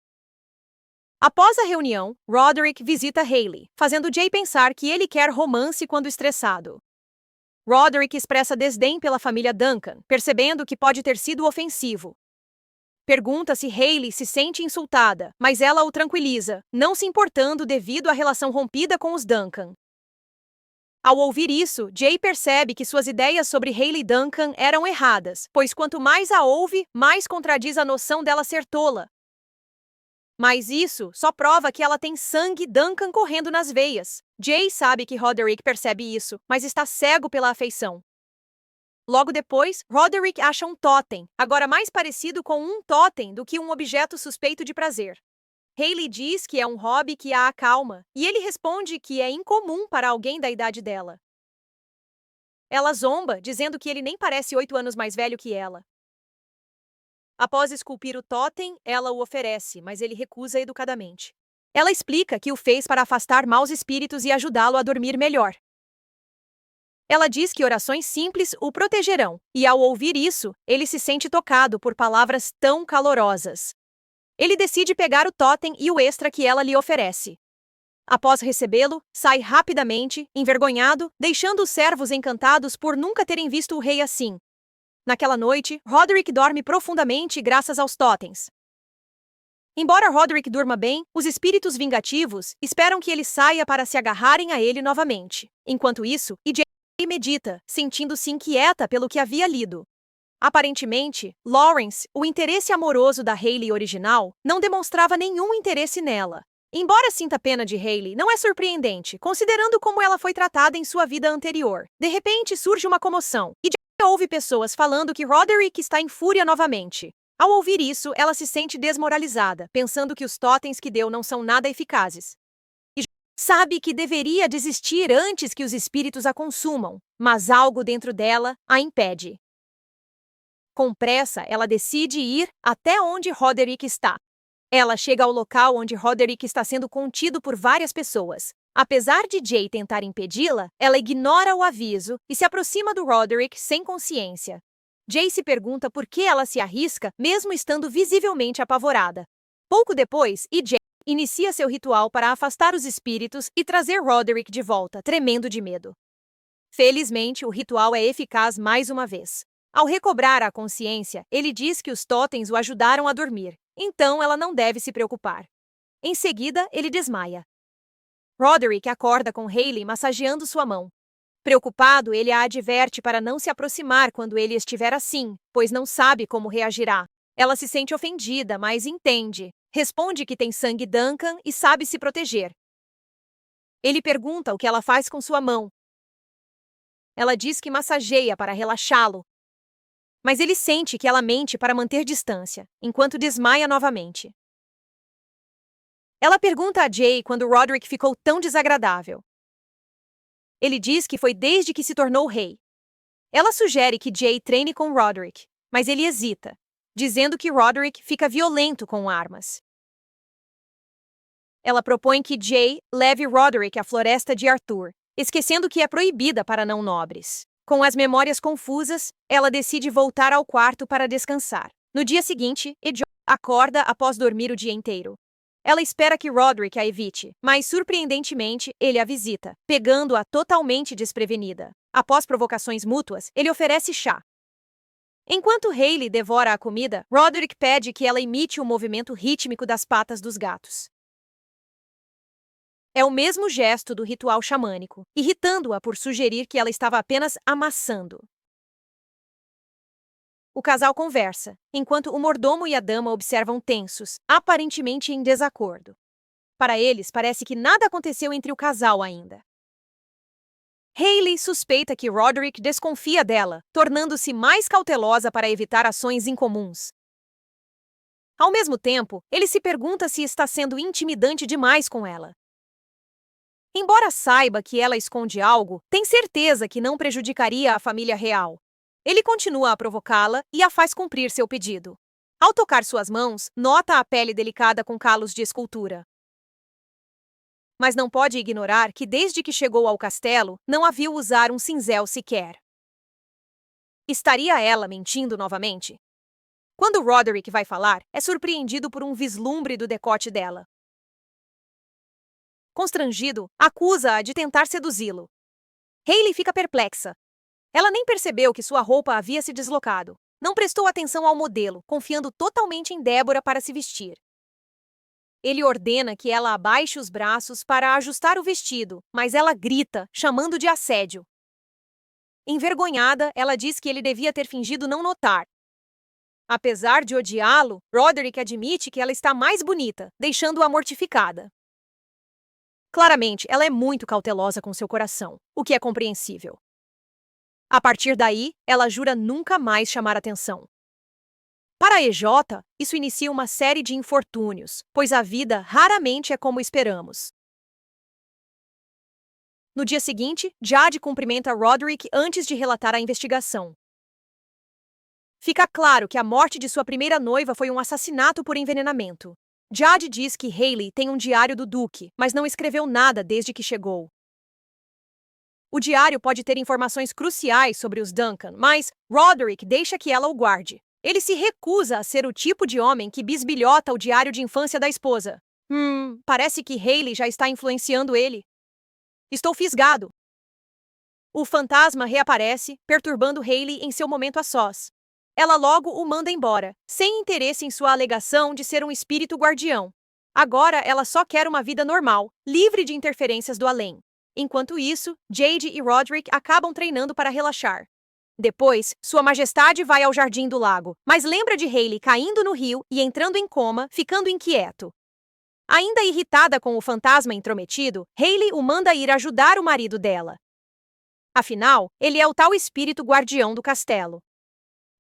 Após a reunião, Roderick visita Hayley, fazendo Jay pensar que ele quer romance quando estressado. Roderick expressa desdém pela família Duncan, percebendo que pode ter sido ofensivo. Pergunta se Hayley se sente insultada, mas ela o tranquiliza, não se importando devido à relação rompida com os Duncan. Ao ouvir isso, Jay percebe que suas ideias sobre Hayley Duncan eram erradas, pois quanto mais a ouve, mais contradiz a noção dela ser tola. Mas isso só prova que ela tem sangue Duncan correndo nas veias. Jay sabe que Roderick percebe isso, mas está cego pela afeição. Logo depois, Roderick acha um totem, agora mais parecido com um totem do que um objeto suspeito de prazer. Hayley diz que é um hobby que a acalma, e ele responde que é incomum para alguém da idade dela. Ela zomba, dizendo que ele nem parece 8 anos mais velho que ela. Após esculpir o totem, ela o oferece, mas ele recusa educadamente. Ela explica que o fez para afastar maus espíritos e ajudá-lo a dormir melhor. Ela diz que orações simples o protegerão, e ao ouvir isso, ele se sente tocado por palavras tão calorosas. Ele decide pegar o totem e o extra que ela lhe oferece. Após recebê-lo, sai rapidamente, envergonhado, deixando os servos encantados por nunca terem visto o rei assim. Naquela noite, Roderick dorme profundamente graças aos totens. Embora Roderick durma bem, os espíritos vingativos esperam que ele saia para se agarrarem a ele novamente. Enquanto isso, Jay medita, sentindo-se inquieta pelo que havia lido. Aparentemente, Lawrence, o interesse amoroso da Hayley original, não demonstrava nenhum interesse nela. Embora sinta pena de Hayley, não é surpreendente, considerando como ela foi tratada em sua vida anterior. De repente, surge uma comoção, e Jay ouve pessoas falando que Roderick está em fúria novamente. Ao ouvir isso, ela se sente desmoralizada, pensando que os totens que deu não são nada eficazes. E sabe que deveria desistir antes que os espíritos a consumam, mas algo dentro dela a impede. Com pressa, ela decide ir até onde Roderick está. Ela chega ao local onde Roderick está sendo contido por várias pessoas. Apesar de Jay tentar impedi-la, ela ignora o aviso e se aproxima do Roderick sem consciência. Jay se pergunta por que ela se arrisca, mesmo estando visivelmente apavorada. Pouco depois, Jay inicia seu ritual para afastar os espíritos e trazer Roderick de volta, tremendo de medo. Felizmente, o ritual é eficaz mais uma vez. Ao recobrar a consciência, ele diz que os totens o ajudaram a dormir, então ela não deve se preocupar. Em seguida, ele desmaia. Roderick acorda com Hayley massageando sua mão. Preocupado, ele a adverte para não se aproximar quando ele estiver assim, pois não sabe como reagirá. Ela se sente ofendida, mas entende. Responde que tem sangue Duncan e sabe se proteger. Ele pergunta o que ela faz com sua mão. Ela diz que massageia para relaxá-lo. Mas ele sente que ela mente para manter distância, enquanto desmaia novamente. Ela pergunta a Jay quando Roderick ficou tão desagradável. Ele diz que foi desde que se tornou rei. Ela sugere que Jay treine com Roderick, mas ele hesita, dizendo que Roderick fica violento com armas. Ela propõe que Jay leve Roderick à floresta de Arthur, esquecendo que é proibida para não nobres. Com as memórias confusas, ela decide voltar ao quarto para descansar. No dia seguinte, Joy acorda após dormir o dia inteiro. Ela espera que Roderick a evite, mas surpreendentemente, ele a visita, pegando-a totalmente desprevenida. Após provocações mútuas, ele oferece chá. Enquanto Hayley devora a comida, Roderick pede que ela imite o movimento rítmico das patas dos gatos. É o mesmo gesto do ritual xamânico, irritando-a por sugerir que ela estava apenas amassando. O casal conversa, enquanto o mordomo e a dama observam tensos, aparentemente em desacordo. Para eles, parece que nada aconteceu entre o casal ainda. Hayley suspeita que Roderick desconfia dela, tornando-se mais cautelosa para evitar ações incomuns. Ao mesmo tempo, ele se pergunta se está sendo intimidante demais com ela. Embora saiba que ela esconde algo, tem certeza que não prejudicaria a família real. Ele continua a provocá-la e a faz cumprir seu pedido. Ao tocar suas mãos, nota a pele delicada com calos de escultura. mas não pode ignorar que desde que chegou ao castelo, não a viu usar um cinzel sequer. Estaria ela mentindo novamente? Quando Roderick vai falar, é surpreendido por um vislumbre do decote dela. Constrangido, acusa-a de tentar seduzi-lo. Hayley fica perplexa. Ela nem percebeu que sua roupa havia se deslocado. Não prestou atenção ao modelo, confiando totalmente em Deborah para se vestir. Ele ordena que ela abaixe os braços para ajustar o vestido, mas ela grita, chamando de assédio. Envergonhada, ela diz que ele devia ter fingido não notar. Apesar de odiá-lo, Roderick admite que ela está mais bonita, deixando-a mortificada. Claramente, ela é muito cautelosa com seu coração, o que é compreensível. A partir daí, ela jura nunca mais chamar atenção. Para a EJ, isso inicia uma série de infortúnios, pois a vida raramente é como esperamos. No dia seguinte, Jade cumprimenta Roderick antes de relatar a investigação. Fica claro que a morte de sua primeira noiva foi um assassinato por envenenamento. Jade diz que Hayley tem um diário do Duque, mas não escreveu nada desde que chegou. O diário pode ter informações cruciais sobre os Duncan, mas Roderick deixa que ela o guarde. Ele se recusa a ser o tipo de homem que bisbilhota o diário de infância da esposa. Parece que Hayley já está influenciando ele. Estou fisgado. O fantasma reaparece, perturbando Hayley em seu momento a sós. Ela logo o manda embora, sem interesse em sua alegação de ser um espírito guardião. Agora ela só quer uma vida normal, livre de interferências do além. Enquanto isso, Jade e Roderick acabam treinando para relaxar. Depois, Sua Majestade vai ao Jardim do Lago, mas lembra de Hayley caindo no rio e entrando em coma, ficando inquieto. Ainda irritada com o fantasma intrometido, Hayley o manda ir ajudar o marido dela. Afinal, ele é o tal espírito guardião do castelo.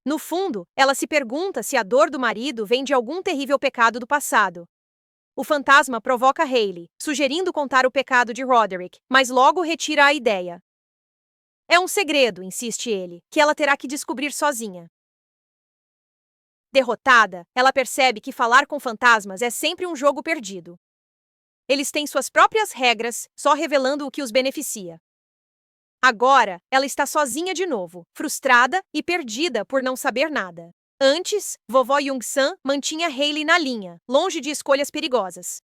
No fundo, ela se pergunta se a dor do marido vem de algum terrível pecado do passado. O fantasma provoca Hayley, sugerindo contar o pecado de Roderick, mas logo retira a ideia. É um segredo, insiste ele, que ela terá que descobrir sozinha. Derrotada, ela percebe que falar com fantasmas é sempre um jogo perdido. Eles têm suas próprias regras, só revelando o que os beneficia. Agora, ela está sozinha de novo, frustrada e perdida por não saber nada. Antes, vovó Young-san mantinha Hayley na linha, longe de escolhas perigosas.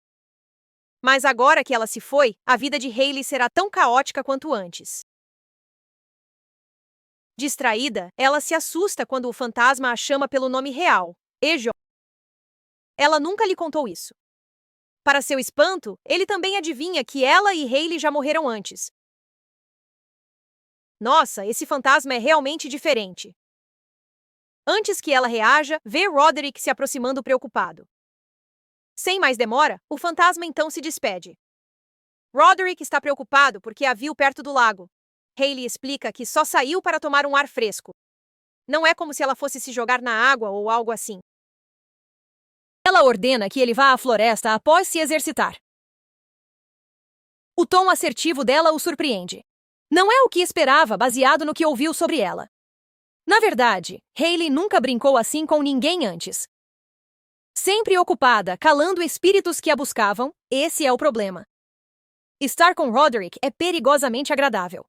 Mas agora que ela se foi, a vida de Hayley será tão caótica quanto antes. Distraída, ela se assusta quando o fantasma a chama pelo nome real, EJ. Ela nunca lhe contou isso. Para seu espanto, ele também adivinha que ela e Hayley já morreram antes. Nossa, esse fantasma é realmente diferente. Antes que ela reaja, vê Roderick se aproximando preocupado. Sem mais demora, o fantasma então se despede. Roderick está preocupado porque a viu perto do lago. Hayley explica que só saiu para tomar um ar fresco. Não é como se ela fosse se jogar na água ou algo assim. Ela ordena que ele vá à floresta após se exercitar. O tom assertivo dela o surpreende. Não é o que esperava baseado no que ouviu sobre ela. Na verdade, Hayley nunca brincou assim com ninguém antes. Sempre ocupada calando espíritos que a buscavam, esse é o problema. Estar com Roderick é perigosamente agradável.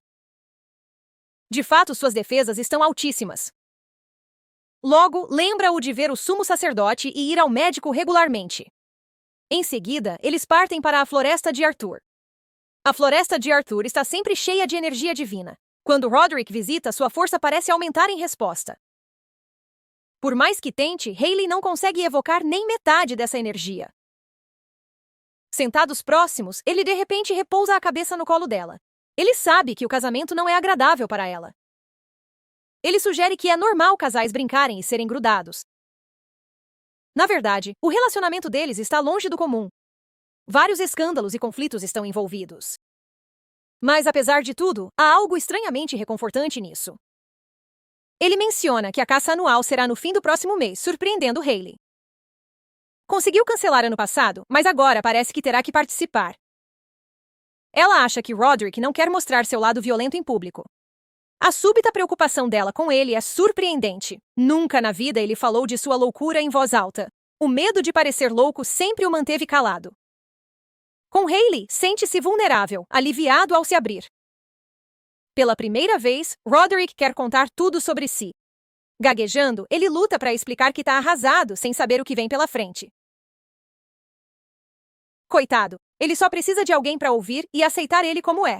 De fato, suas defesas estão altíssimas. Logo, lembra-o de ver o sumo sacerdote e ir ao médico regularmente. Em seguida, eles partem para a floresta de Arthur. A floresta de Arthur está sempre cheia de energia divina. Quando Roderick visita, sua força parece aumentar em resposta. Por mais que tente, Hayley não consegue evocar nem metade dessa energia. Sentados próximos, ele de repente repousa a cabeça no colo dela. Ele sabe que o casamento não é agradável para ela. Ele sugere que é normal casais brincarem e serem grudados. Na verdade, o relacionamento deles está longe do comum. Vários escândalos e conflitos estão envolvidos. Mas, apesar de tudo, há algo estranhamente reconfortante nisso. Ele menciona que a caça anual será no fim do próximo mês, surpreendendo Hayley. Conseguiu cancelar ano passado, mas agora parece que terá que participar. Ela acha que Roderick não quer mostrar seu lado violento em público. A súbita preocupação dela com ele é surpreendente. Nunca na vida ele falou de sua loucura em voz alta. O medo de parecer louco sempre o manteve calado. Com Hayley, sente-se vulnerável, aliviado ao se abrir. Pela primeira vez, Roderick quer contar tudo sobre si. Gaguejando, ele luta para explicar que está arrasado, sem saber o que vem pela frente. Coitado, ele só precisa de alguém para ouvir e aceitar ele como é.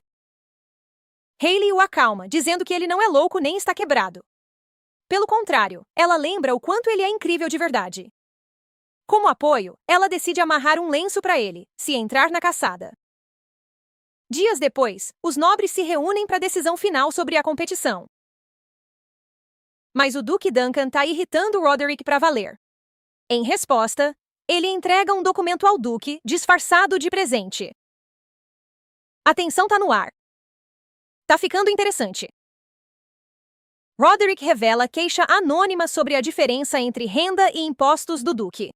Hayley o acalma, dizendo que ele não é louco nem está quebrado. Pelo contrário, ela lembra o quanto ele é incrível de verdade. Como apoio, ela decide amarrar um lenço para ele, se entrar na caçada. Dias depois, os nobres se reúnem para a decisão final sobre a competição. Mas o Duque Duncan está irritando Roderick para valer. Em resposta, ele entrega um documento ao Duque, disfarçado de presente. A tensão tá no ar. Tá ficando interessante. Roderick revela queixa anônima sobre a diferença entre renda e impostos do Duque.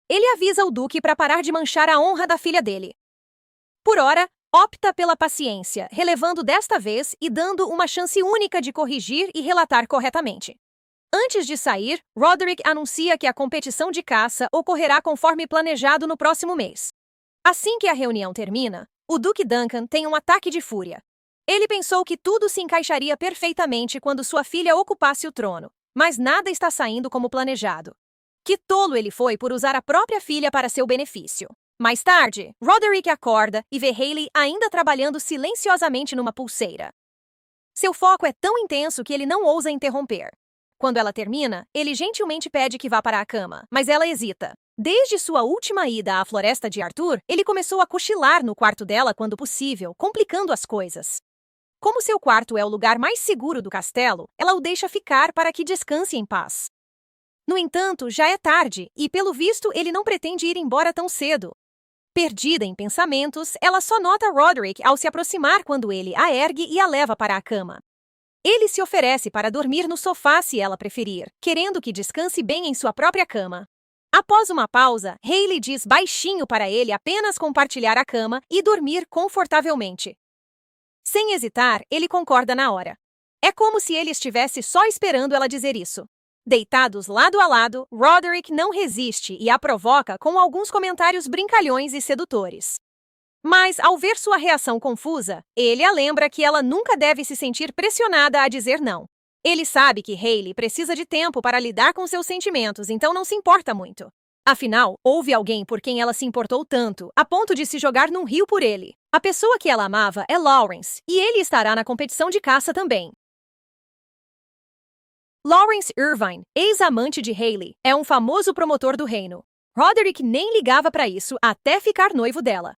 Ele avisa o Duque para parar de manchar a honra da filha dele. Por ora, opta pela paciência, relevando desta vez e dando uma chance única de corrigir e relatar corretamente. Antes de sair, Roderick anuncia que a competição de caça ocorrerá conforme planejado no próximo mês. Assim que a reunião termina, o Duque Duncan tem um ataque de fúria. Ele pensou que tudo se encaixaria perfeitamente quando sua filha ocupasse o trono, mas nada está saindo como planejado. Que tolo ele foi por usar a própria filha para seu benefício. Mais tarde, Roderick acorda e vê Hayley ainda trabalhando silenciosamente numa pulseira. Seu foco é tão intenso que ele não ousa interromper. Quando ela termina, ele gentilmente pede que vá para a cama, mas ela hesita. Desde sua última ida à Floresta de Arthur, ele começou a cochilar no quarto dela quando possível, complicando as coisas. Como seu quarto é o lugar mais seguro do castelo, ela o deixa ficar para que descanse em paz. No entanto, já é tarde e, pelo visto, ele não pretende ir embora tão cedo. Perdida em pensamentos, ela só nota Roderick ao se aproximar quando ele a ergue e a leva para a cama. Ele se oferece para dormir no sofá se ela preferir, querendo que descanse bem em sua própria cama. Após uma pausa, Hayley diz baixinho para ele apenas compartilhar a cama e dormir confortavelmente. Sem hesitar, ele concorda na hora. É como se ele estivesse só esperando ela dizer isso. Deitados lado a lado, Roderick não resiste e a provoca com alguns comentários brincalhões e sedutores. Mas, ao ver sua reação confusa, ele a lembra que ela nunca deve se sentir pressionada a dizer não. Ele sabe que Hayley precisa de tempo para lidar com seus sentimentos, então não se importa muito. Afinal, houve alguém por quem ela se importou tanto, a ponto de se jogar num rio por ele. A pessoa que ela amava é Lawrence, e ele estará na competição de caça também. Lawrence Irvine, ex-amante de Hayley, é um famoso promotor do reino. Roderick nem ligava para isso até ficar noivo dela.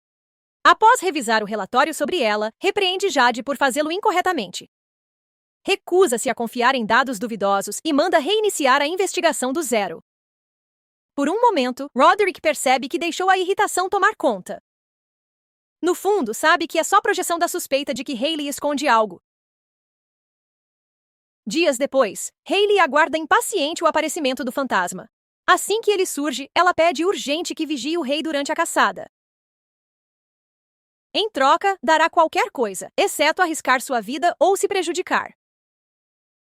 Após revisar o relatório sobre ela, repreende Jade por fazê-lo incorretamente. Recusa-se a confiar em dados duvidosos e manda reiniciar a investigação do zero. Por um momento, Roderick percebe que deixou a irritação tomar conta. No fundo, sabe que é só projeção da suspeita de que Hayley esconde algo. Dias depois, Hayley aguarda impaciente o aparecimento do fantasma. Assim que ele surge, ela pede urgente que vigie o rei durante a caçada. Em troca, dará qualquer coisa, exceto arriscar sua vida ou se prejudicar.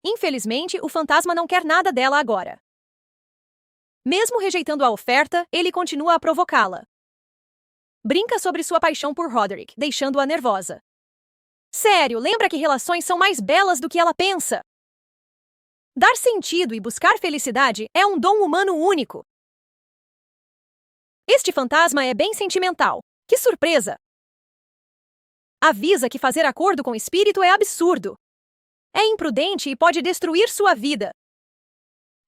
Infelizmente, o fantasma não quer nada dela agora. Mesmo rejeitando a oferta, ele continua a provocá-la. Brinca sobre sua paixão por Roderick, deixando-a nervosa. Sério, lembra que relações são mais belas do que ela pensa? Dar sentido e buscar felicidade é um dom humano único. Este fantasma é bem sentimental. Que surpresa! Avisa que fazer acordo com o espírito é absurdo. É imprudente e pode destruir sua vida.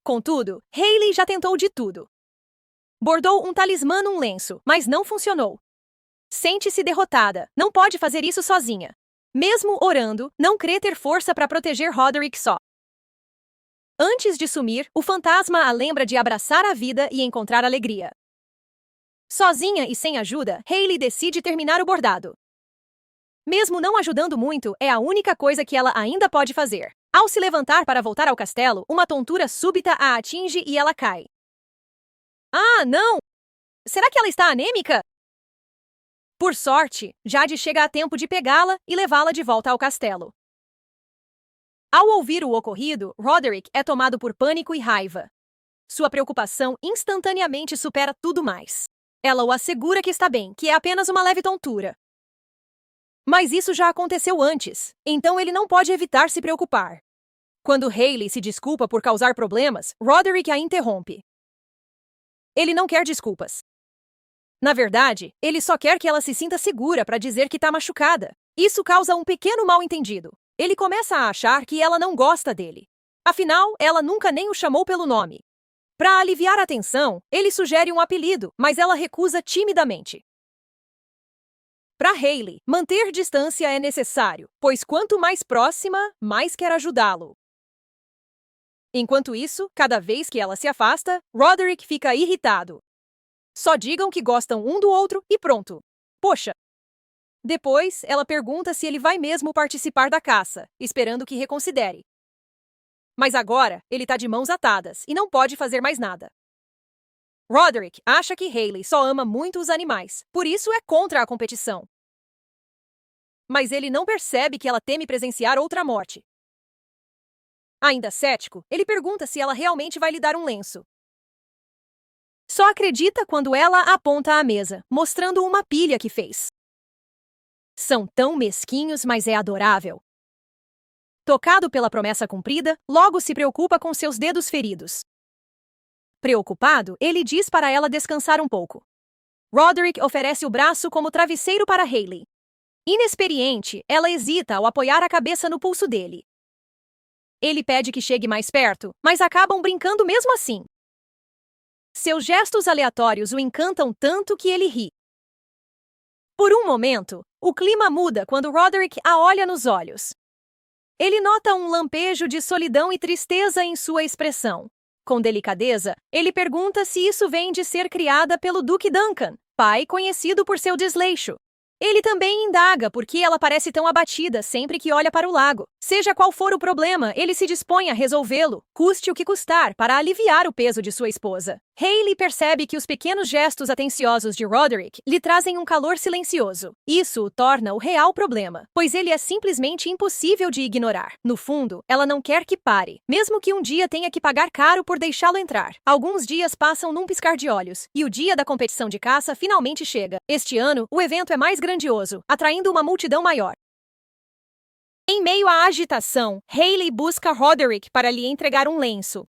Contudo, Hayley já tentou de tudo. Bordou um talismã num lenço, mas não funcionou. Sente-se derrotada, não pode fazer isso sozinha. Mesmo orando, não crê ter força para proteger Roderick só. Antes de sumir, o fantasma a lembra de abraçar a vida e encontrar alegria. Sozinha e sem ajuda, Hayley decide terminar o bordado. Mesmo não ajudando muito, é a única coisa que ela ainda pode fazer. Ao se levantar para voltar ao castelo, uma tontura súbita a atinge e ela cai. Ah, não! Será que ela está anêmica? Por sorte, Jade chega a tempo de pegá-la e levá-la de volta ao castelo. Ao ouvir o ocorrido, Roderick é tomado por pânico e raiva. Sua preocupação instantaneamente supera tudo mais. Ela o assegura que está bem, que é apenas uma leve tontura. Mas isso já aconteceu antes, então ele não pode evitar se preocupar. Quando Hayley se desculpa por causar problemas, Roderick a interrompe. Ele não quer desculpas. Na verdade, ele só quer que ela se sinta segura para dizer que está machucada. Isso causa um pequeno mal-entendido. Ele começa a achar que ela não gosta dele. Afinal, ela nunca nem o chamou pelo nome. Para aliviar a tensão, ele sugere um apelido, mas ela recusa timidamente. Para Hayley, manter distância é necessário, pois quanto mais próxima, mais quer ajudá-lo. Enquanto isso, cada vez que ela se afasta, Roderick fica irritado. Só digam que gostam um do outro e pronto. Poxa! Depois, ela pergunta se ele vai mesmo participar da caça, esperando que reconsidere. Mas agora, ele tá de mãos atadas e não pode fazer mais nada. Roderick acha que Hayley só ama muito os animais, por isso é contra a competição. Mas ele não percebe que ela teme presenciar outra morte. Ainda cético, ele pergunta se ela realmente vai lhe dar um lenço. Só acredita quando ela aponta à mesa, mostrando uma pilha que fez. São tão mesquinhos, mas é adorável. Tocado pela promessa cumprida, logo se preocupa com seus dedos feridos. Preocupado, ele diz para ela descansar um pouco. Roderick oferece o braço como travesseiro para Hayley. Inexperiente, ela hesita ao apoiar a cabeça no pulso dele. Ele pede que chegue mais perto, mas acabam brincando mesmo assim. Seus gestos aleatórios o encantam tanto que ele ri. Por um momento, o clima muda quando Roderick a olha nos olhos. Ele nota um lampejo de solidão e tristeza em sua expressão. Com delicadeza, ele pergunta se isso vem de ser criada pelo Duque Duncan, pai conhecido por seu desleixo. Ele também indaga por que ela parece tão abatida sempre que olha para o lago. Seja qual for o problema, ele se dispõe a resolvê-lo, custe o que custar, para aliviar o peso de sua esposa. Hayley percebe que os pequenos gestos atenciosos de Roderick lhe trazem um calor silencioso. Isso o torna o real problema, pois ele é simplesmente impossível de ignorar. No fundo, ela não quer que pare, mesmo que um dia tenha que pagar caro por deixá-lo entrar. Alguns dias passam num piscar de olhos, e o dia da competição de caça finalmente chega. Este ano, o evento é mais grandioso, atraindo uma multidão maior. Em meio à agitação, Hayley busca Roderick para lhe entregar um lenço.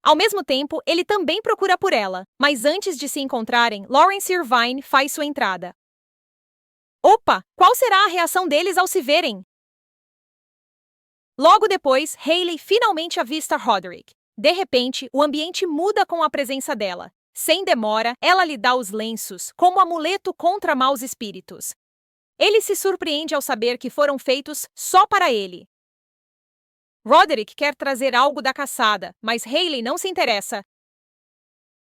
Ao mesmo tempo, ele também procura por ela, mas antes de se encontrarem, Lawrence Irvine faz sua entrada. Opa! Qual será a reação deles ao se verem? Logo depois, Hayley finalmente avista Roderick. De repente, o ambiente muda com a presença dela. Sem demora, ela lhe dá os lenços, como amuleto contra maus espíritos. Ele se surpreende ao saber que foram feitos só para ele. Roderick quer trazer algo da caçada, mas Hayley não se interessa.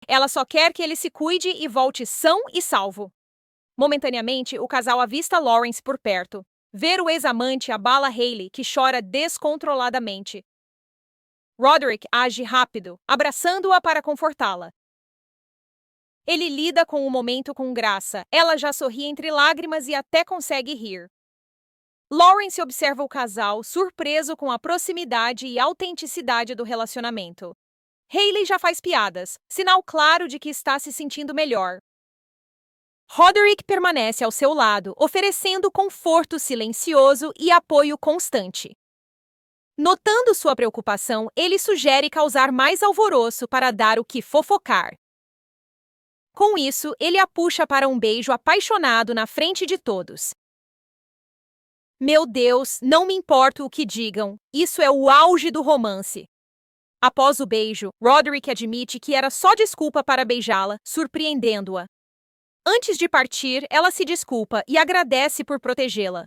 Ela só quer que ele se cuide e volte são e salvo. Momentaneamente, o casal avista Lawrence por perto. Ver o ex-amante abala Hayley, que chora descontroladamente. Roderick age rápido, abraçando-a para confortá-la. Ele lida com o momento com graça. Ela já sorri entre lágrimas e até consegue rir. Lawrence observa o casal, surpreso com a proximidade e autenticidade do relacionamento. Hayley já faz piadas, sinal claro de que está se sentindo melhor. Roderick permanece ao seu lado, oferecendo conforto silencioso e apoio constante. Notando sua preocupação, ele sugere causar mais alvoroço para dar o que fofocar. Com isso, ele a puxa para um beijo apaixonado na frente de todos. Meu Deus, não me importa o que digam, isso é o auge do romance. Após o beijo, Roderick admite que era só desculpa para beijá-la, surpreendendo-a. Antes de partir, ela se desculpa e agradece por protegê-la.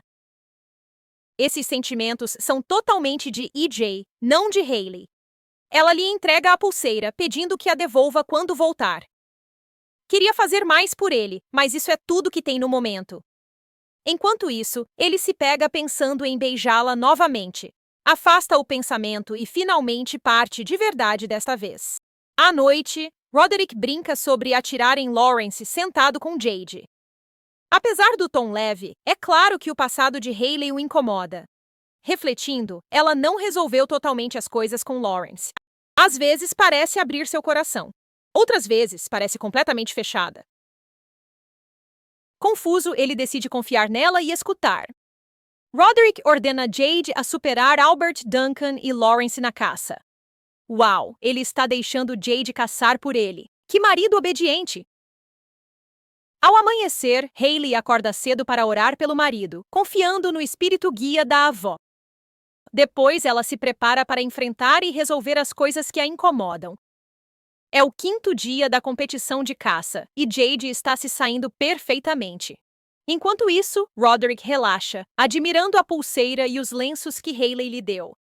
Esses sentimentos são totalmente de EJ, não de Hayley. Ela lhe entrega a pulseira, pedindo que a devolva quando voltar. Queria fazer mais por ele, mas isso é tudo que tem no momento. Enquanto isso, ele se pega pensando em beijá-la novamente. Afasta o pensamento e finalmente parte de verdade desta vez. À noite, Roderick brinca sobre atirar em Lawrence sentado com Jade. Apesar do tom leve, é claro que o passado de Hayley o incomoda. Refletindo, ela não resolveu totalmente as coisas com Lawrence. Às vezes parece abrir seu coração. Outras vezes parece completamente fechada. Confuso, ele decide confiar nela e escutar. Roderick ordena Jade a superar Albert, Duncan e Lawrence na caça. Uau, ele está deixando Jade caçar por ele. Que marido obediente! Ao amanhecer, Hayley acorda cedo para orar pelo marido, confiando no espírito guia da avó. Depois, ela se prepara para enfrentar e resolver as coisas que a incomodam. É o 5º dia da competição de caça, e Jade está se saindo perfeitamente. Enquanto isso, Roderick relaxa, admirando a pulseira e os lenços que Hayley lhe deu.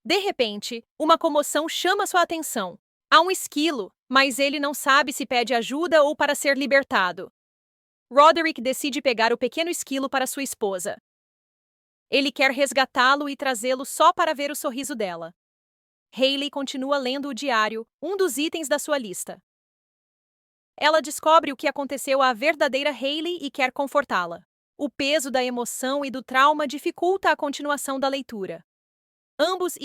De repente, uma comoção chama sua atenção. Há um esquilo, mas ele não sabe se pede ajuda ou para ser libertado. Roderick decide pegar o pequeno esquilo para sua esposa. Ele quer resgatá-lo e trazê-lo só para ver o sorriso dela. Hayley continua lendo o diário, um dos itens da sua lista. Ela descobre o que aconteceu à verdadeira Hayley e quer confortá-la. O peso da emoção e do trauma dificulta a continuação da leitura. Ambos,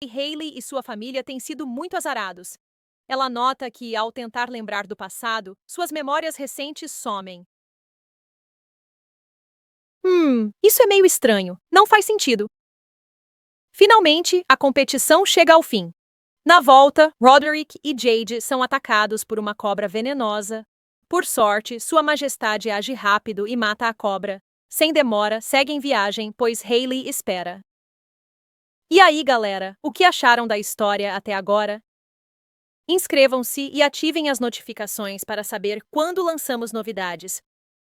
Hayley e sua família, têm sido muito azarados. Ela nota que, ao tentar lembrar do passado, suas memórias recentes somem. Isso é meio estranho. Não faz sentido. Finalmente, a competição chega ao fim. Na volta, Roderick e Jade são atacados por uma cobra venenosa. Por sorte, Sua Majestade age rápido e mata a cobra. Sem demora, seguem viagem, pois Hayley espera. E aí, galera, o que acharam da história até agora? Inscrevam-se e ativem as notificações para saber quando lançamos novidades.